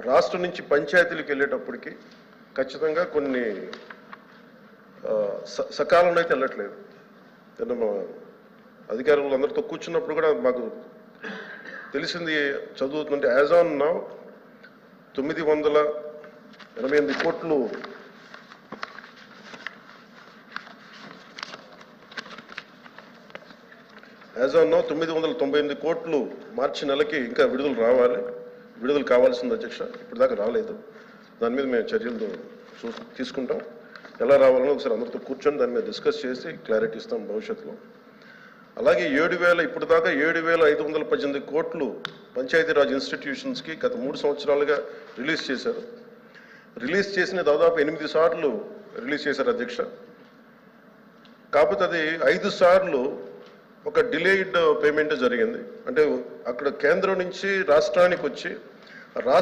రాష్ట్రం నుంచి పంచాయతీలకు వెళ్ళేటప్పటికి ఖచ్చితంగా కొన్ని సకాలంలో అయితే వెళ్ళట్లేదు. మా అధికారులు అందరితో కూర్చున్నప్పుడు కూడా మాకు తెలిసింది చదువుతుంటే యాజ్ ఆన్ నౌ 988 కోట్లు యాజ్ ఆన్ నౌ 998 కోట్లు మార్చి నెలకి ఇంకా విడుదల కావాల్సింది అధ్యక్ష. ఇప్పటిదాకా రాలేదు. దాని మీద మేము చర్యలు తీసుకుంటాం. ఎలా రావాలని ఒకసారి అందరితో కూర్చొని దాని మీద డిస్కస్ చేసి క్లారిటీ ఇస్తాం భవిష్యత్తులో. అలాగే 7,000 ఇప్పటిదాకా 7,518 కోట్లు పంచాయతీరాజ్ ఇన్స్టిట్యూషన్స్కి గత 3 సంవత్సరాలుగా రిలీజ్ చేశారు. రిలీజ్ చేసిన దాదాపు 8 సార్లు రిలీజ్ చేశారు అధ్యక్ష. కాకపోతే అది 5 సార్లు ఒక డిలేడ్ పేమెంట్ జరిగింది. అంటే అక్కడ కేంద్రం నుంచి రాష్ట్రానికి వచ్చి